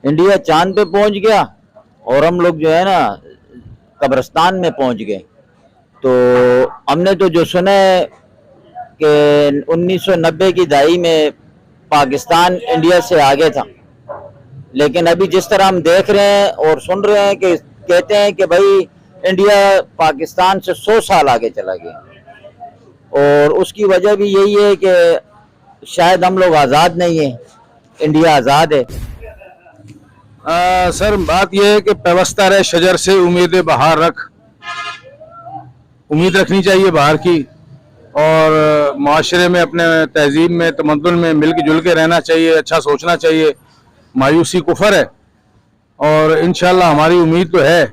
India चांद पे पहुंच गया और हम लोग जो है ना कब्रिस्तान में पहुंच गए। तो हमने तो जो सुना है कि 1990 की दहाई में पाकिस्तान इंडिया से आगे था, लेकिन अभी जिस तरह हम देख रहे हैं और सुन रहे हैं कि कहते हैं कि भाई इंडिया पाकिस्तान से 100 साल आगे चला गया। और उसकी वजह भी यही है कि शायद हम लोग आज़ाद नहीं है, इंडिया आज़ाद है। सर बात यह है कि पेवस्ता रहे शजर से उम्मीद बहार रख, उम्मीद रखनी चाहिए बाहर की, और माशरे में अपने तहजीब में तमद्दुन में मिल जुल के रहना चाहिए, अच्छा सोचना चाहिए। मायूसी कुफर है और इंशाल्लाह हमारी उम्मीद तो है।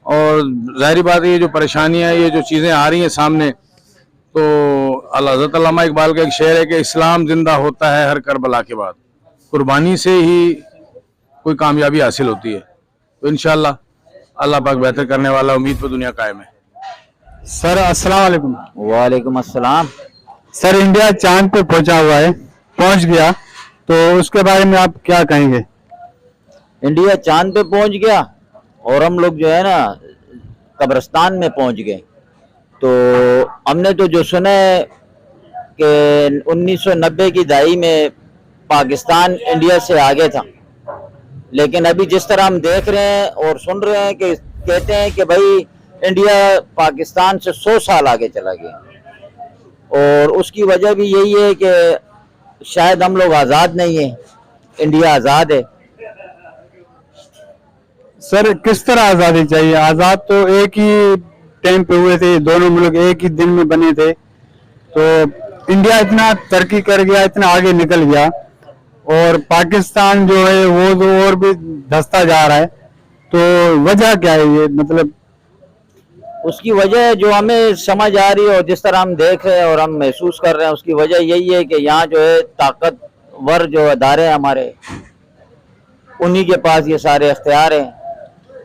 और जाहिर बात है ये जो परेशानियां, ये जो चीज़ें आ रही हैं सामने, तो हज़रत अल्लामा इकबाल का एक शेर है कि इस्लाम जिंदा होता है हर करबला के बाद, कुर्बानी से ही कोई कामयाबी हासिल होती है। तो इंशाल्लाह अल्लाह पाक बेहतर करने वाला, उम्मीद पर दुनिया कायम है। सर अस्सलाम वालेकुम। वालेकुम अस्सलाम। सर इंडिया चांद पे पहुंचा हुआ है, पहुंच गया, तो उसके बारे में आप क्या कहेंगे? इंडिया चांद पे पहुंच गया और हम लोग जो है ना कब्रिस्तान में पहुंच गए। तो हमने तो जो सुना है कि 1990 की दहाई में पाकिस्तान इंडिया से आगे था, लेकिन अभी जिस तरह हम देख रहे हैं और सुन रहे हैं कि कहते हैं कि भाई इंडिया पाकिस्तान से 100 साल आगे चला गया। और उसकी वजह भी यही है कि शायद हम लोग आज़ाद नहीं है, इंडिया आज़ाद है। सर किस तरह आज़ादी चाहिए? आज़ाद तो एक ही टाइम पे हुए थे, दोनों मुल्क एक ही दिन में बने थे। तो इंडिया इतना तरक्की कर गया, इतना आगे निकल गया, और पाकिस्तान जो है वो तो और भी धंसता जा रहा है। तो वजह क्या है ये, मतलब? उसकी वजह जो हमें समझ आ रही है और जिस तरह हम देख रहे हैं और हम महसूस कर रहे हैं, उसकी वजह यही है कि यहाँ जो है ताकतवर जो अदारे हैं हमारे, उन्हीं के पास ये सारे इख्तियार हैं।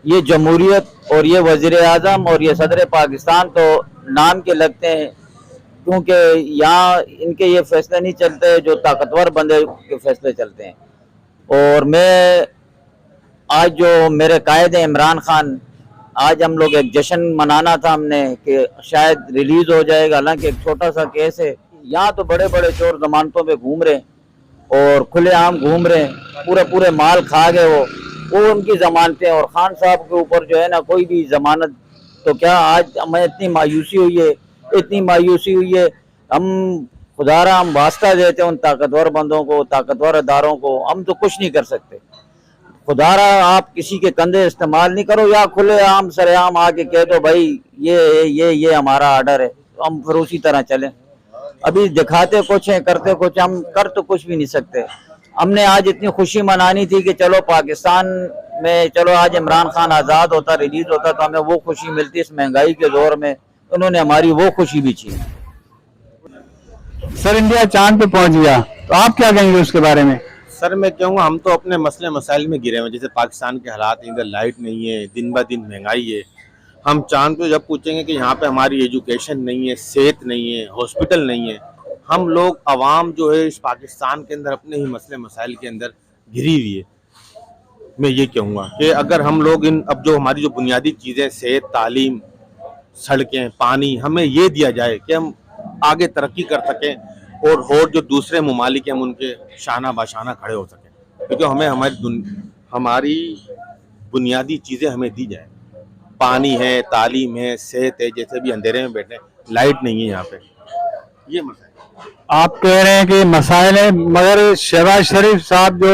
ये जमहूरियत और ये वज़ीर आज़म और ये सदर पाकिस्तान तो नाम के लगते हैं, क्योंकि यहाँ इनके ये फैसले नहीं चलते जो ताकतवर बंदे के फैसले चलते हैं। और मैं आज जो मेरे कायद हैं इमरान खान, आज हम लोग एक जश्न मनाना था हमने कि शायद रिलीज हो जाएगा, हालांकि एक छोटा सा केस है। यहाँ तो बड़े बड़े चोर जमानतों पे घूम रहे हैं और खुलेआम घूम रहे हैं, पूरे पूरे माल खा गए वो उनकी जमानतें। और खान साहब के ऊपर जो है ना कोई भी जमानत, तो क्या आज हमें इतनी मायूसी हुई है, इतनी मायूसी हुई है। हम खुदारा हम वास्ता देते हैं उन ताकतवर बंदों को, ताकतवर अदारों को, हम तो कुछ नहीं कर सकते। खुदारा आप किसी के कंधे इस्तेमाल नहीं करो, या खुले आम सरेआम आके कह दो भाई ये हमारा आर्डर है, तो हम फिर उसी तरह चलें। अभी दिखाते कुछ है, करते कुछ, हम कर तो कुछ भी नहीं सकते। हमने आज इतनी खुशी मनानी थी कि चलो पाकिस्तान में, चलो आज इमरान खान आज़ाद होता, रिलीज होता, तो हमें वो खुशी मिलती। इस महंगाई के दौर में उन्होंने हमारी वो खुशी भी छीनी। सर इंडिया चांद पे पहुंच गया, तो आप क्या कहेंगे उसके बारे में? सर मैं कहूँगा हम तो अपने मसले मसाइल में गिरे हुए हैं। जैसे पाकिस्तान के हालात, इधर लाइट नहीं है, दिन ब दिन महंगाई है। हम चांद पे जब पूछेंगे कि यहाँ पे हमारी एजुकेशन नहीं है, सेहत नहीं है, हॉस्पिटल नहीं है, हम लोग आवाम जो है इस पाकिस्तान के अंदर अपने ही मसले मसाइल के अंदर घिरी हुई है। मैं ये कहूँगा कि अगर हम लोग अब जो हमारी जो बुनियादी चीज़ें, सेहत, तालीम, सड़कें, पानी, हमें ये दिया जाए कि हम आगे तरक्की कर सकें और जो दूसरे ममालिक हैं हम उनके शाना बाशाना खड़े हो सकें, क्योंकि हमें हमारी बुनियादी चीज़ें हमें दी जाए। पानी है, तालीम है, सेहत है। जैसे भी अंधेरे में बैठे, लाइट नहीं है यहाँ पे, ये मसला है। आप कह रहे हैं कि मसाइल है, मगर शहबाज शरीफ साहब जो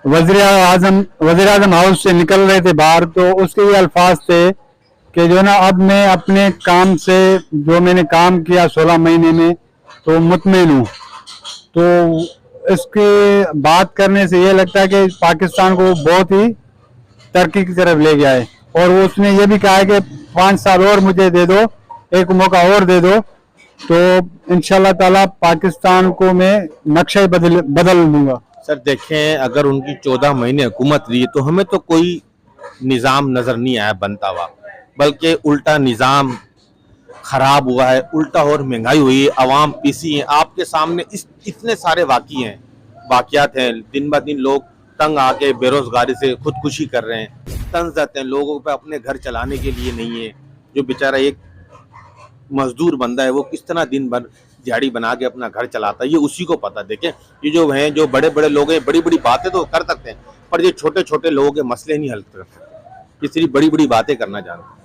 वज़ीर आज़म हाउस से निकल रहे थे बाहर, तो उसके ये अल्फाज थे कि जो ना अब मैं अपने काम से, जो मैंने काम किया 16 महीने में, तो मुतमईन हूँ। तो इसके बात करने से ये लगता है कि पाकिस्तान को बहुत ही तरक्की की तरफ ले गया है। और वो उसने ये भी कहा है कि 5 साल और मुझे दे दो, एक मौका और दे दो, तो इंशाल्लाह ताला पाकिस्तान को मैं नक्शा बदल दूंगा। सर देखें, अगर उनकी 14 महीने हुकूमत रही तो हमें तो कोई निज़ाम नज़र नहीं आया बनता हुआ, बल्कि उल्टा निज़ाम खराब हुआ है, उल्टा और महंगाई हुई है, आवाम पीसी है। आपके सामने इतने सारे वाकियात हैं, दिन ब दिन लोग तंग आके बेरोजगारी से खुदकुशी कर रहे हैं, तंज जाते हैं लोगों पे अपने घर चलाने के लिए नहीं है। जो बेचारा एक मजदूर बंदा है वो किस तरह दिन भर दिहाड़ी बना के अपना घर चलाता है, ये उसी को पता। देखें ये जो हैं, जो बड़े बड़े लोग हैं, बड़ी बड़ी बातें तो कर सकते हैं, पर ये छोटे छोटे लोगों के मसले नहीं हल कर सकते, ये सिर्फ बड़ी बड़ी बातें करना जानते हैं।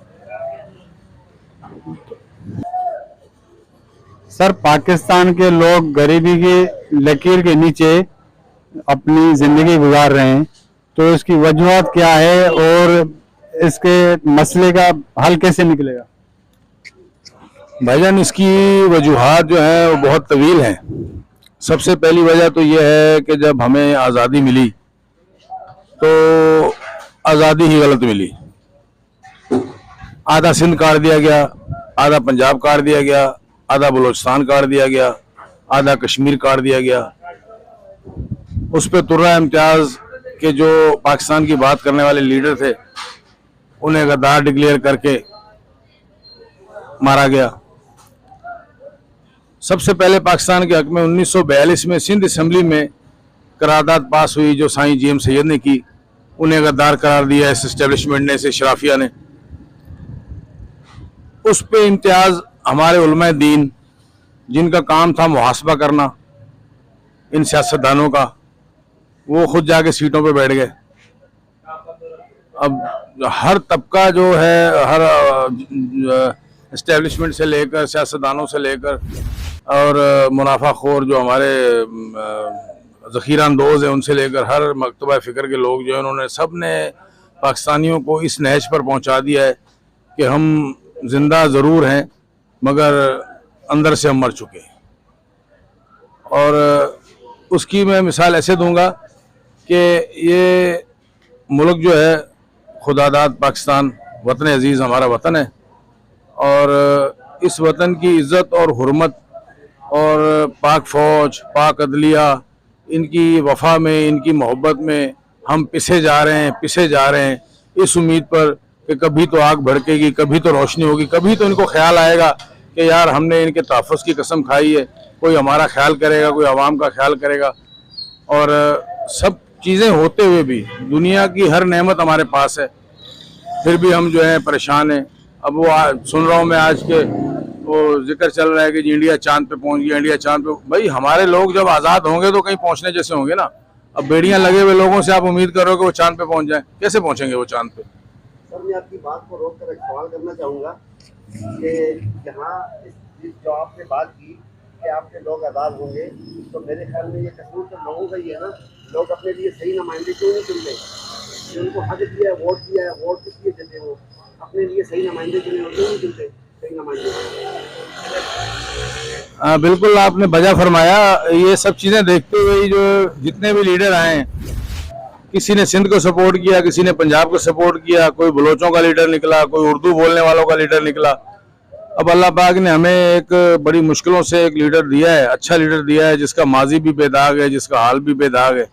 सर, पाकिस्तान के लोग गरीबी की लकीर के नीचे अपनी जिंदगी गुजार रहे हैं, तो इसकी वजूहत क्या है और इसके मसले का हल कैसे निकलेगा? भाईजान, इसकी वजूहात जो है वो बहुत तवील हैं। सबसे पहली वजह तो ये है कि जब हमें आज़ादी मिली तो आज़ादी ही गलत मिली। आधा सिंध काट दिया गया, आधा पंजाब काट दिया गया, आधा बलूचिस्तान काट दिया गया, आधा कश्मीर काट दिया गया। उस पर तुर्रा इम्तियाज के जो पाकिस्तान की बात करने वाले लीडर थे उन्हें गद्दार डिक्लेयर करके मारा गया। सबसे पहले पाकिस्तान के हक में 1942 में सिंध असेंबली में करारदाद पास हुई जो साईं जी एम सैयद ने की, उन्हें गद्दार करार दिया इस एस्टेब्लिशमेंट ने, इस शराफिया ने। उस पे इम्तियाज हमारे उलमा दीन जिनका काम था मुहासबा करना इन सियासतदानों का, वो खुद जाके सीटों पे बैठ गए। अब हर तबका जो है, हर एस्टेब्लिशमेंट से लेकर, सियासतदानों से लेकर और मुनाफाखोर जो हमारे ज़ख़ीरा अंदोज हैं उनसे लेकर हर मकतबा फ़िक्र के लोग जो हैं, उन्होंने सब ने पाकिस्तानियों को इस नहज पर पहुंचा दिया है कि हम जिंदा ज़रूर हैं मगर अंदर से हम मर चुके हैं। और उसकी मैं मिसाल ऐसे दूंगा कि ये मुल्क जो है खुदादाद पाकिस्तान, वतन अजीज़ हमारा वतन है, और इस वतन की इज़्ज़त और हुर्मत और पाक फ़ौज, पाक अदलिया, इनकी वफ़ा में, इनकी मोहब्बत में हम पिसे जा रहे हैं इस उम्मीद पर कि कभी तो आग भड़केगी, कभी तो रोशनी होगी, कभी तो इनको ख्याल आएगा कि यार हमने इनके तहफ़्फ़ुज़ की कसम खाई है, कोई हमारा ख्याल करेगा, कोई आवाम का ख्याल करेगा। और सब चीज़ें होते हुए भी, दुनिया की हर नेमत हमारे पास है, फिर भी हम जो है परेशान हैं। अब वो सुन रहा हूँ मैं आज के वो जिक्र चल रहा है कि इंडिया चांद पे पहुंच गया, इंडिया चांद पे। भाई हमारे लोग जब आज़ाद होंगे तो कहीं पहुंचने जैसे होंगे ना। अब बेड़ियां लगे हुए लोगों से आप उम्मीद कर रहे हो कि वो चांद पे पहुंच जाए, कैसे पहुंचेंगे वो चांद पे? सर, मैं आपकी बात को रोक कर एक सवाल करना चाहूँगा कि जहाँ जो आपने बात की कि आपके लोग आज़ाद होंगे, तो मेरे ख्याल में ये कसूर तो लोगों का ही है ना। लोग अपने लिए सही नुमाइंदे क्यों नहीं चुनते? उनको हक दिया है, वोट दिया है, वोट किस लिए देते? वो अपने लिए सही नुमाइंदे क्यों नहीं चुनते? सही नुमाइंदे। बिल्कुल आपने बजा फरमाया। ये सब चीज़ें देखते हुए जो जितने भी लीडर आए हैं, किसी ने सिंध को सपोर्ट किया, किसी ने पंजाब को सपोर्ट किया, कोई बलोचों का लीडर निकला, कोई उर्दू बोलने वालों का लीडर निकला। अब अल्लाह पाक ने हमें एक बड़ी मुश्किलों से एक लीडर दिया है, अच्छा लीडर दिया है, जिसका माजी भी बेदाग है, जिसका हाल भी बेदाग है,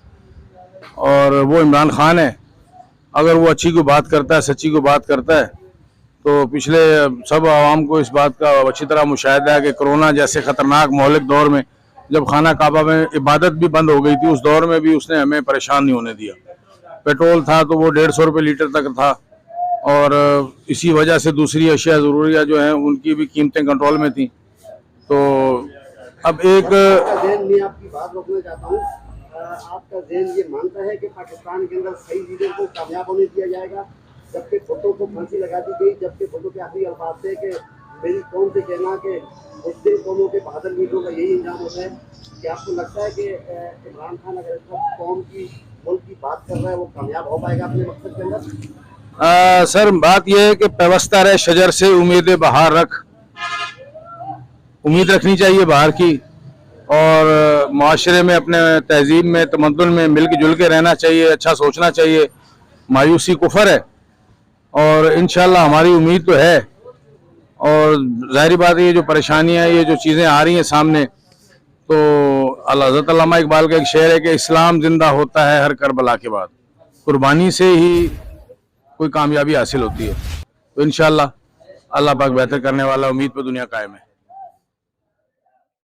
और वो इमरान खान है। अगर वो अच्छी को बात करता है, सच्ची को बात करता है, तो पिछले सब आवाम को इस बात का अच्छी तरह मुशाहिदा है कि कोरोना जैसे ख़तरनाक मौलिक दौर में जब खाना काबा में इबादत भी बंद हो गई थी, उस दौर में भी उसने हमें परेशान नहीं होने दिया। पेट्रोल था तो वो 150 रुपये लीटर तक था, और इसी वजह से दूसरी अशिया ज़रूरिया जो हैं उनकी भी कीमतें कंट्रोल में थी। तो अब एक मैं आपकी बात रोकना चाहता हूँ। आपका ज़हन ये मानता है कि पाकिस्तान के अंदर सही लीडर को कामयाब होने दिया जाएगा, जबकि भुट्टो को फांसी लगा दी गई, जबकि भुट्टो के आखिरी अल्फाज थे कि मेरी कौम से कहना कि मुस्लिम कौमों के बहादुर लीडरों का यही इंजाम होता है। कि आपको लगता है कि इमरान खान अगर कौम की, मुल्क की बात कर रहा है, वो कामयाब हो पाएगा अपने मकसद के अंदर? सर, बात यह है कि पेवस्ता रहे शजर से उम्मीद बहार रख, उम्मीद रखनी चाहिए बाहर की, और माशरे में, अपने तहजीब में, तमद्दुन में मिल के जुल के रहना चाहिए, अच्छा सोचना चाहिए। मायूसी कुफर है, और इंशाल्लाह हमारी उम्मीद तो है। और ज़ाहिर बात है, ये जो परेशानियाँ, ये जो चीज़ें आ रही हैं सामने, तो हज़रत अल्लामा इकबाल का एक शेर है कि इस्लाम जिंदा होता है हर करबला के बाद। कुर्बानी से ही कोई कामयाबी हासिल होती है। तो इंशाल्लाह अल्लाह पाक बेहतर करने वाला, उम्मीद पर दुनिया कायम है।